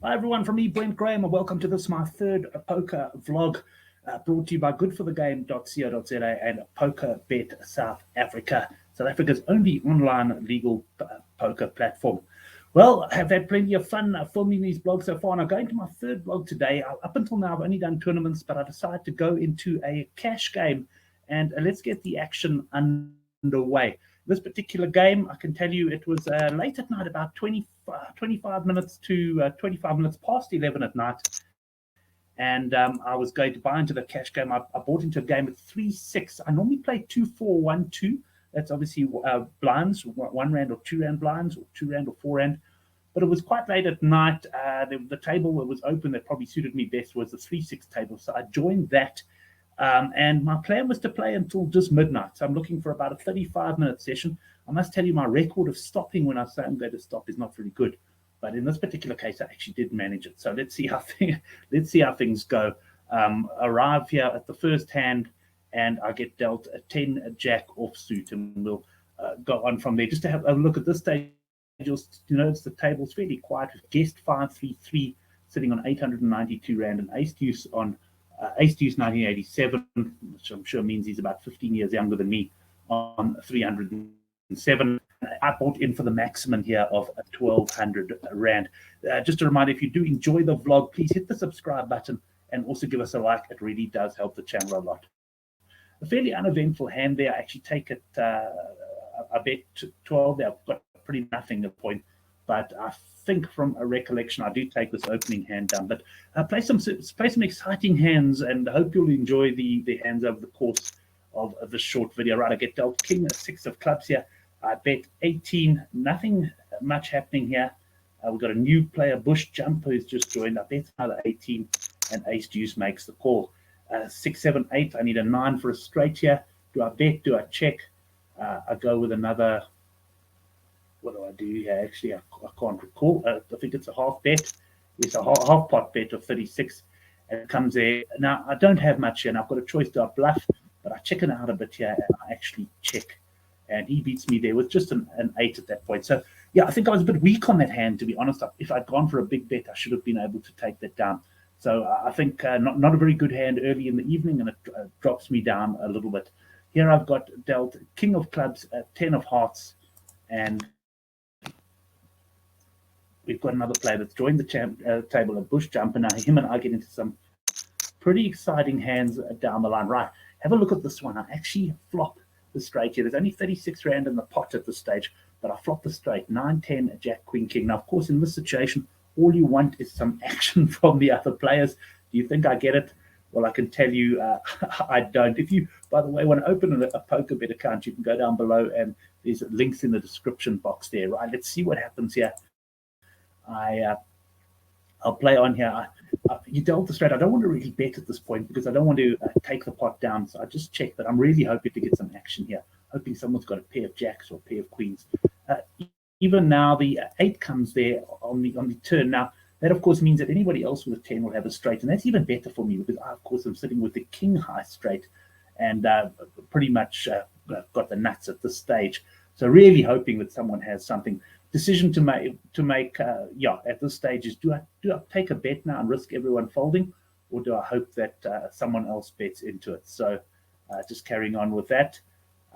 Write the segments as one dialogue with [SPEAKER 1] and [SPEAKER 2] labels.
[SPEAKER 1] Hi everyone, from me, Brent Graham, and welcome to this, my third poker vlog, brought to you by goodforthegame.co.za and Poker Bet South Africa, South Africa's only online legal poker platform. Well, I've had plenty of fun filming these vlogs so far, and I'm going to my third vlog today. Up until now, I've only done tournaments, but I decided to go into a cash game, and let's get the action underway. This particular game, I can tell you, it was late at night, about 25 minutes to 25 minutes past 11 at night. And I was going to buy into the cash game. I bought into a game at 3-6. I normally play 2-4-1-2. That's obviously blinds, 1 rand or 2 rand blinds, or 2 rand or 4 rand. But it was quite late at night. The table that was open that probably suited me best was the 3-6 table. So I joined that. And my plan was to play until just midnight. So I'm looking for about a 35-minute session. I must tell you, my record of stopping when I say I'm going to stop is not very good. But in this particular case, I actually did manage it. So let's see how things go. Arrive here at the first hand, and I get dealt a 10 jack offsuit, and we'll go on from there. Just to have a look at this stage, you'll notice the table's fairly quiet. With guest 533 sitting on 892 rand, and ace deuce on ace deuce 1987, which I'm sure means he's about 15 years younger than me, on 307. I bought in for the maximum here of 1,200 rand. Just a reminder, if you do enjoy the vlog, please hit the subscribe button and also give us a like. It really does help the channel a lot. A fairly uneventful hand there. I actually take it, I bet 12 there. I've got pretty nothing at point, but I think from a recollection, I do take this opening hand down. But play some exciting hands, and I hope you'll enjoy the hands over the course of this short video. Right, I get dealt king, 6 of clubs here. I bet 18, nothing much happening here. We've got a new player, Bush Jumper, who's just joined. I bet another 18, and ace deuce makes the call. 6, 7, 8, I need a 9 for a straight here. Do I bet? Do I check? I go with another. What do I do here? Actually, I can't recall. I think it's a half bet. It's a half pot bet of 36. And it comes there. Now, I don't have much here, and I've got a choice. Do I bluff? But I chicken out a bit here, and I actually check. And he beats me there with just an 8 at that point. So, yeah, I think I was a bit weak on that hand, to be honest. If I'd gone for a big bet, I should have been able to take that down. So I think not a very good hand early in the evening, and it drops me down a little bit. Here I've got dealt king of clubs, 10 of hearts, and we've got another player that's joined the table, a Bush Jumper. Now, him and I get into some pretty exciting hands down the line. Right, have a look at this one. I actually flop the straight here. There's only 36 rand in the pot at this stage, but I flop the straight, 9, 10, Jack, Queen, King. Now, of course, in this situation, all you want is some action from the other players. Do you think I get it? Well, I can tell you I don't. If you, by the way, want to open a poker bet account, you can go down below, and there's links in the description box there. Right, let's see what happens here. I'll play on here. You dealt the straight. I don't want to really bet at this point because I don't want to take the pot down. So I just check, but I'm really hoping to get some action here. Hoping someone's got a pair of jacks or a pair of queens. Even now, the 8 comes there on the turn. Now, that, of course, means that anybody else with a 10 will have a straight. And that's even better for me because I, of course, am sitting with the king high straight and pretty much got the nuts at this stage. So really hoping that someone has something. Decision to make at this stage is, do I take a bet now and risk everyone folding, or do I hope that someone else bets into it? So just carrying on with that,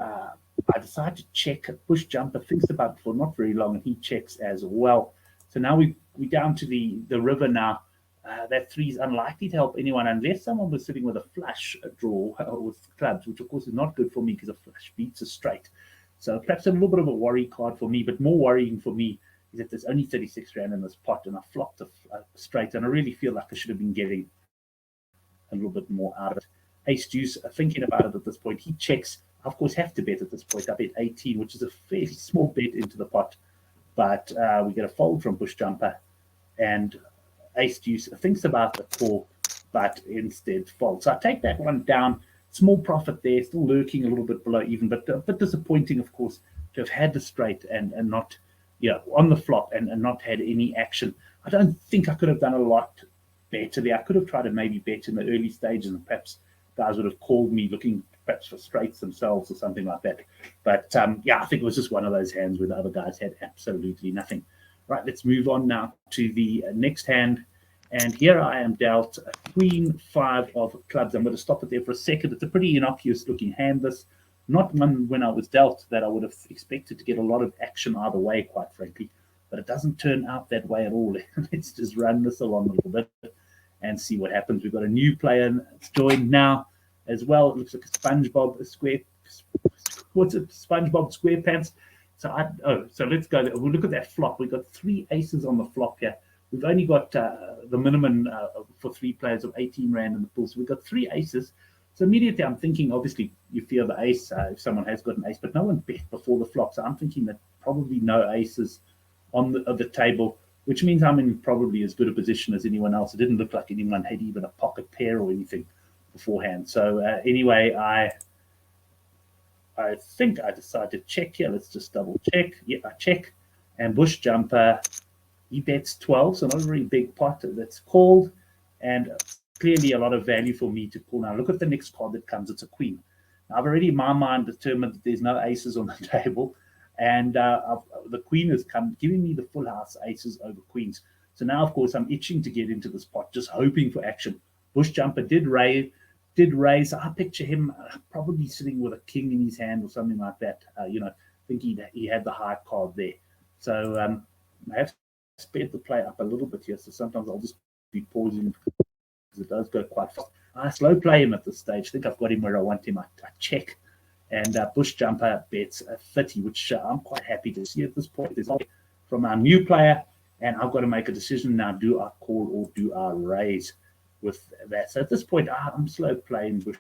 [SPEAKER 1] I decide to check. Bush Jumper thinks about it for not very long, and he checks as well. So now we down to the river now. That 3 is unlikely to help anyone unless someone was sitting with a flush draw with clubs, which of course is not good for me because a flush beats a straight. So perhaps a little bit of a worry card for me, but more worrying for me is that there's only 36 rand in this pot, and I flopped a straight, and I really feel like I should have been getting a little bit more out of it. Ace deuce, thinking about it at this point, he checks. I, of course, have to bet at this point. I bet 18, which is a fairly small bet into the pot, but we get a fold from Bush Jumper, and ace deuce thinks about the call, but instead folds. So I take that one down. Small profit there, still lurking a little bit below even, but a bit disappointing, of course, to have had the straight and not, on the flop and not had any action. I don't think I could have done a lot better there. I could have tried to maybe bet in the early stages, and perhaps guys would have called me looking perhaps for straights themselves or something like that. But I think it was just one of those hands where the other guys had absolutely nothing. Right, let's move on now to the next hand. And here I am dealt Queen 5 of clubs. I'm going to stop it there for a second. It's a pretty innocuous looking hand, this. Not one when I was dealt that I would have expected to get a lot of action either way, quite frankly. But it doesn't turn out that way at all. Let's just run this along a little bit and see what happens. We've got a new player that's joined now as well. It looks like a SpongeBob SpongeBob SquarePants. So let's go. We'll look at that flop. We've got 3 aces on the flop here. We've only got the minimum for 3 players of 18 Rand in the pool. So we've got 3 aces. So immediately I'm thinking, obviously, you fear the ace if someone has got an ace, but no one bet before the flop. So I'm thinking that probably no aces on the table, which means I'm in probably as good a position as anyone else. It didn't look like anyone had even a pocket pair or anything beforehand. So anyway, I think I decided to check here. Let's just double check. Yeah, I check. And Bush Jumper, he bets 12, so not a very big pot that's called. And clearly a lot of value for me to call. Now look at the next card that comes. It's a queen. Now, I've already in my mind determined that there's no aces on the table. And the queen has come, giving me the full house aces over queens. So now, of course, I'm itching to get into this pot, just hoping for action. Bush Jumper did raise. I picture him probably sitting with a king in his hand or something like that. I think he had the high card there. So I have sped the play up a little bit here. So sometimes I'll just be pausing because it does go quite fast. I slow play him at this stage. I think I've got him where I want him. I check. And Bush Jumper bets 30, which I'm quite happy to see at this point. There's from our new player, and I've got to make a decision now. Do I call or do I raise with that? So at this point, I'm slow playing Bush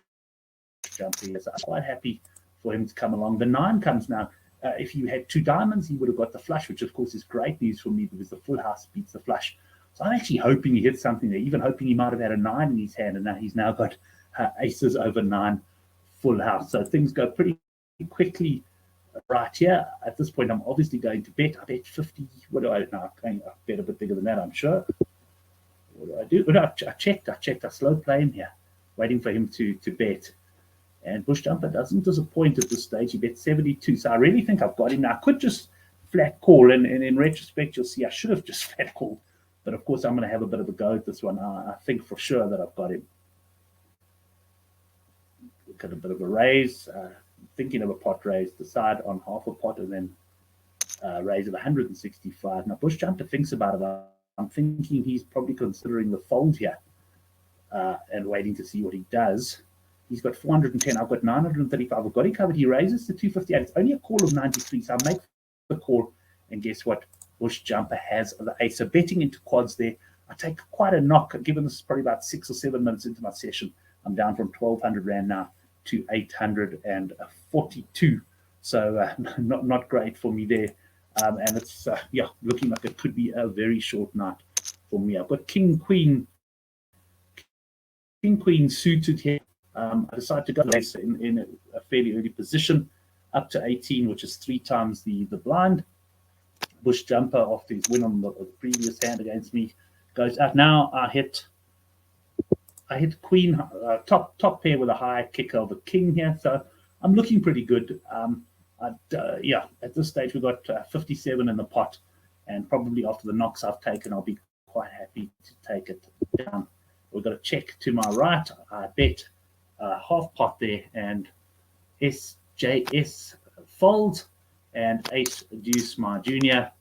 [SPEAKER 1] Jumper here. So I'm quite happy for him to come along. The 9 comes now. If you had 2 diamonds, he would have got the flush, which of course is great news for me because the full house beats the flush. So I'm actually hoping he hits something there, even hoping he might have had a 9 in his hand, and now he's now got aces over 9. Full house. So things go pretty quickly right here. At this point, I'm obviously going to bet. I bet 50. What do I know? I bet a bit bigger than that, I'm sure. What do? No, I checked. I slow play him here, waiting for him to bet. And Bush Jumper doesn't disappoint at this stage. He bets 72. So I really think I've got him now. I could just flat call. And in retrospect, you'll see I should have just flat called. But of course, I'm going to have a bit of a go at this one. I think for sure that I've got him. Got a bit of a raise, thinking of a pot raise, decide on half a pot and then raise at 165. Now Bush Jumper thinks about it. I'm thinking he's probably considering the fold here and waiting to see what he does. He's got 410. I've got 935. I've got it covered. He raises to 258. It's only a call of 93. So I make the call, and guess what? Bush Jumper has the ace. So betting into quads there. I take quite a knock. Given this is probably about 6 or 7 minutes into my session, I'm down from 1,200 Rand now to 842. So not great for me there. And it's looking like it could be a very short night for me. I've got King Queen suited here. I decided to go less in a fairly early position, up to 18, which is 3 times the blind. Bush Jumper, after his win on the previous hand against me, goes out. Now I hit queen, top pair with a high kicker of a king here. So I'm looking pretty good. At this stage, we've got 57 in the pot. And probably after the knocks I've taken, I'll be quite happy to take it down. We've got a check to my right. I bet half pot there. And SJS folds. And Ace Deuce, my junior,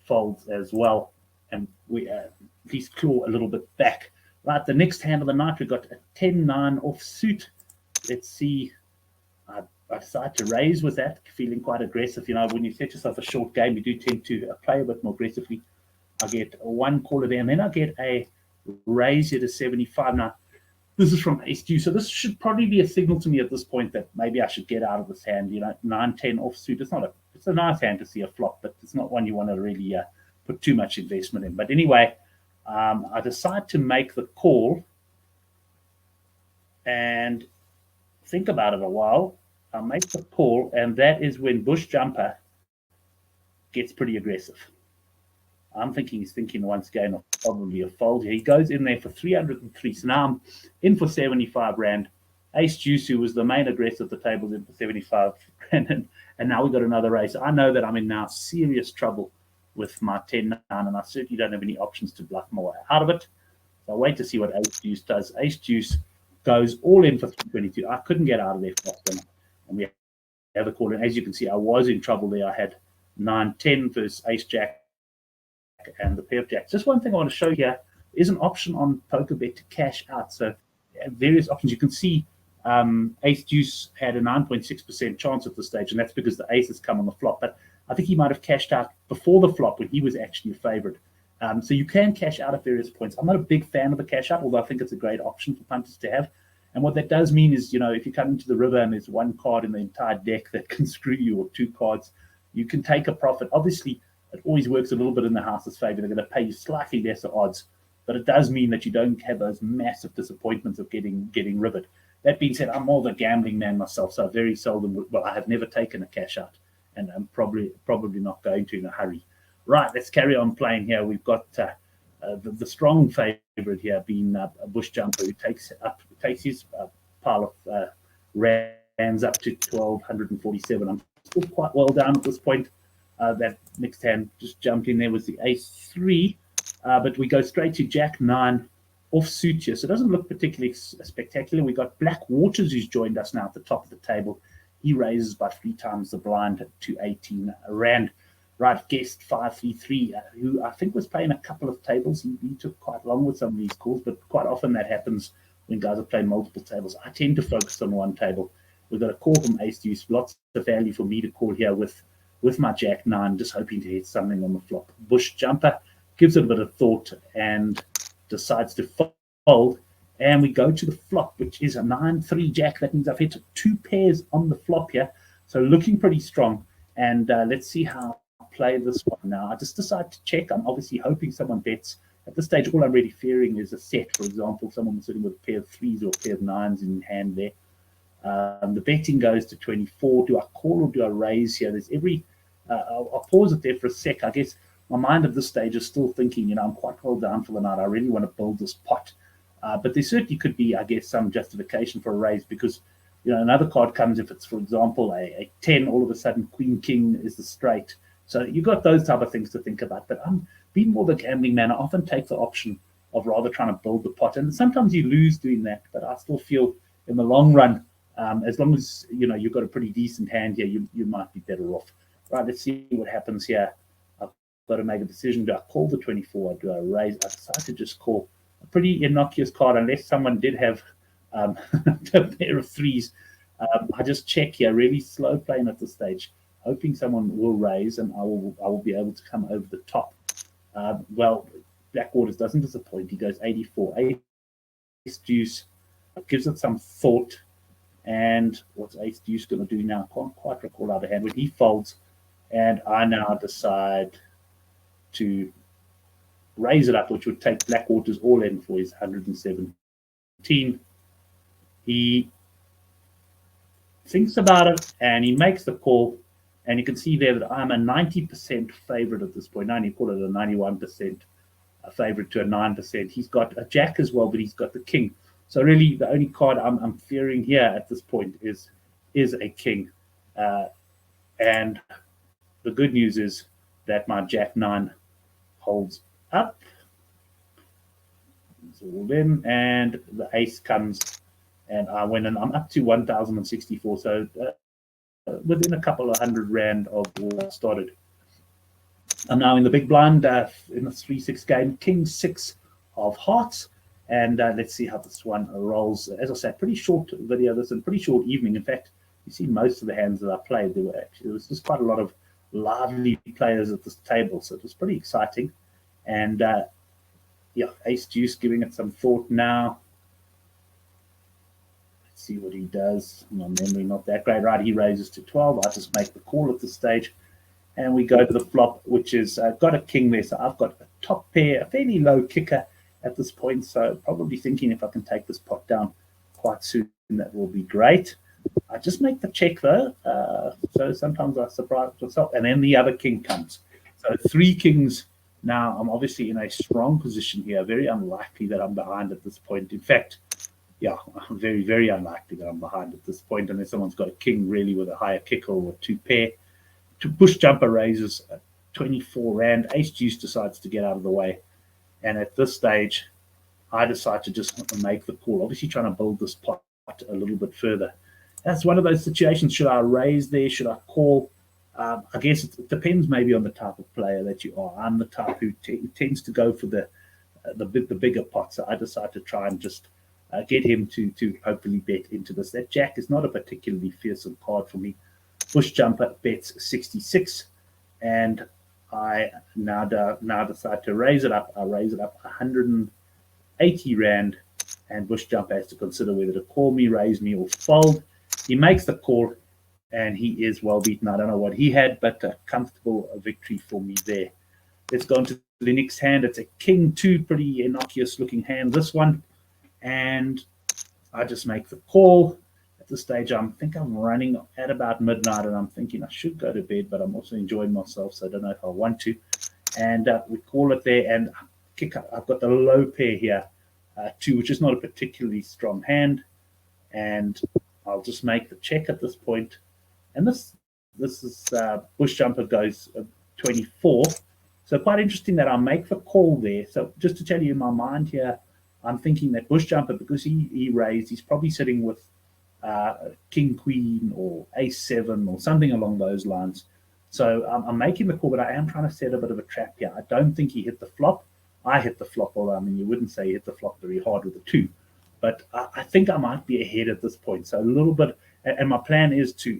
[SPEAKER 1] folds as well. And we at least claw a little bit back. Right, the next hand of the night, we've got a 10-9 offsuit. Let's see. I decided to raise with that, feeling quite aggressive. When you set yourself a short game, you do tend to play a bit more aggressively. I get one call there, and then I get a raise here to 75. Now, this is from Ace Deuce, so this should probably be a signal to me at this point that maybe I should get out of this hand. 9-10 offsuit. It's a nice hand to see a flop, but it's not one you want to really put too much investment in. But anyway, I decide to make the call and think about it a while. I make the call, and that is when Bush Jumper gets pretty aggressive. I'm thinking he's thinking once again of probably a fold here. He goes in there for 303. So now I'm in for 75 Rand. Ace Deuce, who was the main aggressor at the table, is in for 75 Rand. And now we've got another race. I know that I'm in now serious trouble with my 10-9, and I certainly don't have any options to bluff my way out of it. So I'll wait to see what Ace Deuce does. Ace Deuce goes all in for 322. I couldn't get out of there fast enough, and we have a call. And as you can see, I was in trouble there. I had 9-10 versus Ace Jack and the pair of jacks. Just one thing I want to show here is an option on PokerBet to cash out. So various options. You can see Ace Deuce had a 9.6% chance at this stage, and that's because the ace has come on the flop. But I think he might have cashed out before the flop when he was actually a favorite. So you can cash out at various points. I'm not a big fan of the cash out, although I think it's a great option for punters to have. And what that does mean is, if you come into the river and there's one card in the entire deck that can screw you, or two cards, you can take a profit. Obviously, it always works a little bit in the house's favor. They're going to pay you slightly lesser odds, but it does mean that you don't have those massive disappointments of getting rivered. That being said, I'm more of a gambling man myself, so I very seldom, I have never taken a cash out, and I'm probably not going to in a hurry. Right, let's carry on playing here. We've got the strong favorite here being Bush Jumper, who takes his pile of rands up to 1,247. I'm still quite well down at this point. That next hand just jumped in there was the ace 3, but we go straight to Jack 9 offsuit here, so it doesn't look particularly spectacular. We got Black Waters, who's joined us now at the top of the table. He raises by 3 times the blind to 18 rand. Right, guest 533, who I think was playing a couple of tables. He took quite long with some of these calls, but quite often that happens when guys are playing multiple tables. I tend to focus on one table. We've got a call from Ace Deuce. Lots of value for me to call here with my Jack 9, just hoping to hit something on the flop. Bush Jumper gives it a bit of thought and decides to fold. And we go to the flop, which is a 9-3 Jack. That means I've hit 2 pairs on the flop here. So looking pretty strong. And let's see how I play this one now. I just decide to check. I'm obviously hoping someone bets. At this stage, all I'm really fearing is a set. For example, someone sitting with a pair of 3s or a pair of 9s in hand there. The betting goes to 24. Do I call or do I raise here? There's I'll pause it there for a sec. I guess my mind at this stage is still thinking, I'm quite well down for the night. I really want to build this pot. But there certainly could be, I guess, some justification for a raise because, another card comes if it's, for example, a 10, all of a sudden Queen King is the straight. So you've got those type of things to think about. But I'm being more the gambling man. I often take the option of rather trying to build the pot. And sometimes you lose doing that. But I still feel in the long run, as long as, you've got a pretty decent hand here, you might be better off. Right, let's see what happens here. I've got to make a decision. Do I call the 24 or do I raise? I decided to just call. A pretty innocuous card, unless someone did have a pair of 3s. I just check here, really slow playing at this stage, hoping someone will raise and I will be able to come over the top. Well, Blackwaters doesn't disappoint. He goes 84. Ace Deuce gives it some thought. And what's Ace Deuce going to do now? I can't quite recall out of hand. When he folds, and I now decide to raise it up, which would take Blackwaters all in for his 117. He thinks about it and he makes the call. And you can see there that I'm a 90% favorite at this point. 90, call it a 91% favorite to a 9%. He's got a Jack as well, but he's got the King. So really, the only card I'm fearing here at this point is a King. And the good news is that my Jack 9 holds up. It's all in, and the ace comes, and I win, and I'm up to 1,064. So within a couple of 100 rand of what I started. I'm now in the big blind in the 3-6 game, King 6 of hearts. And let's see how this one rolls. As I said, pretty short video, this and pretty short evening. In fact, you see most of the hands that I played, there was just quite a lot of lively players at this table. So it was pretty exciting. And Ace Deuce giving it some thought now. Let's see what he does. My memory not that great. Right, he raises to 12. I just make the call at this stage. And we go to the flop, which is got a King there. So I've got a top pair, a fairly low kicker at this point, so probably thinking if I can take this pot down quite soon, that will be great. I just make the check though, so sometimes I surprise myself, and then the other King comes. So 3 kings now. I'm obviously in a strong position here. Very unlikely that I'm behind at this point. In fact, very, very unlikely that I'm behind at this point, unless someone's got a King really with a higher kicker or a 2 pair. To Bush Jumper raises 24 Rand. Ace Deuce decides to get out of the way. And at this stage, I decide to just make the call, obviously trying to build this pot a little bit further. That's one of those situations. Should I raise there? Should I call? I guess it depends maybe on the type of player that you are. I'm the type who tends to go for the bigger pot. So I decide to try and just get him to hopefully bet into this. That jack is not a particularly fearsome card for me. Bush jumper bets 66, and I now decide to raise it up. I raise it up 180 Rand, and Bush jumper has to consider whether to call me, raise me, or fold. He makes the call, and he is well beaten. I don't know what he had, but a comfortable victory for me there. Let's go on to the next hand. It's a King 2, pretty innocuous looking hand, this one. And I just make the call. At this stage, I think I'm running at about midnight, and I'm thinking I should go to bed, but I'm also enjoying myself, so I don't know if I want to. And we call it there, and kick up. I've got the low pair here, 2, which is not a particularly strong hand. And I'll just make the check at this point. And this is Bush jumper goes 24. So quite interesting that I make the call there. So just to tell you in my mind here, I'm thinking that Bush jumper, because he raised, he's probably sitting with King Queen or Ace 7 or something along those lines. So I'm making the call, but I am trying to set a bit of a trap here. I don't think he hit the flop. I hit the flop, although I mean you wouldn't say he hit the flop very hard with a 2. But I think I might be ahead at this point. So a little bit, and my plan is to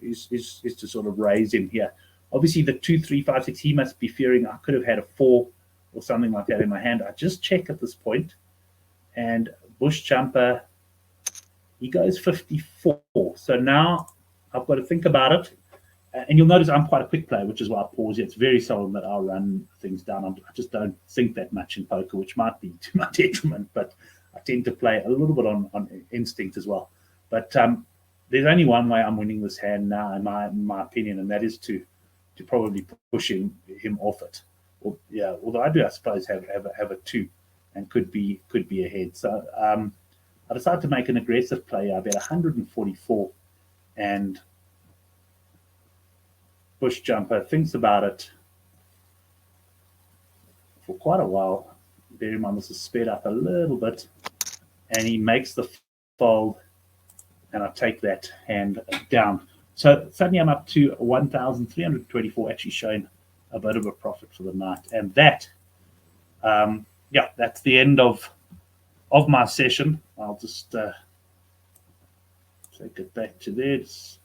[SPEAKER 1] sort of raise him here. Obviously, the 2, 3, 5, 6, he must be fearing I could have had a 4 or something like that in my hand. I just check at this point, and Bush jumper, he goes 54. So now I've got to think about it. And you'll notice I'm quite a quick player, which is why I pause here. It's very seldom that I'll run things down. I just don't think that much in poker, which might be to my detriment, but I tend to play a little bit on instinct as well. But there's only one way I'm winning this hand now, in my opinion, and that is to probably push him off it. Or, yeah, although I do, I suppose, have a 2 and could be ahead. So I decided to make an aggressive play. I bet 144, and Bush jumper thinks about it for quite a while. Bear in mind this is sped up a little bit, and he makes the fold, and I take that hand down. So suddenly I'm up to 1,324, actually showing a bit of a profit for the night. And that, that's the end of my session. I'll just take it back to this.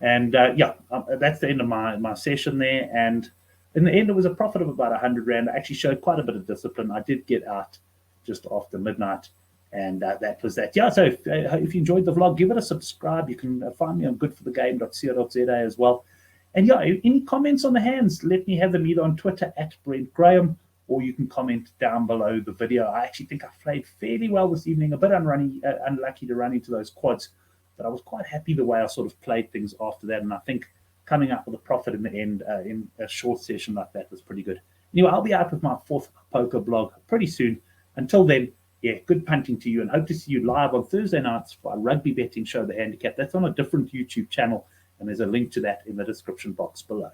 [SPEAKER 1] And that's the end of my session there. And in the end, it was a profit of about 100 Rand. I actually showed quite a bit of discipline. I did get out just after midnight. And that was that. Yeah, so if you enjoyed the vlog, give it a subscribe. You can find me on goodforthegame.co.za as well. And yeah, any comments on the hands, let me have them either on Twitter @Brent Graham, or you can comment down below the video. I actually think I played fairly well this evening, a bit unlucky to run into those quads, but I was quite happy the way I sort of played things after that. And I think coming up with a profit in the end in a short session like that was pretty good. Anyway, I'll be out with my 4th poker blog pretty soon. Until then, yeah, good punting to you, and hope to see you live on Thursday nights for our rugby betting show, The Handicap. That's on a different YouTube channel, and there's a link to that in the description box below.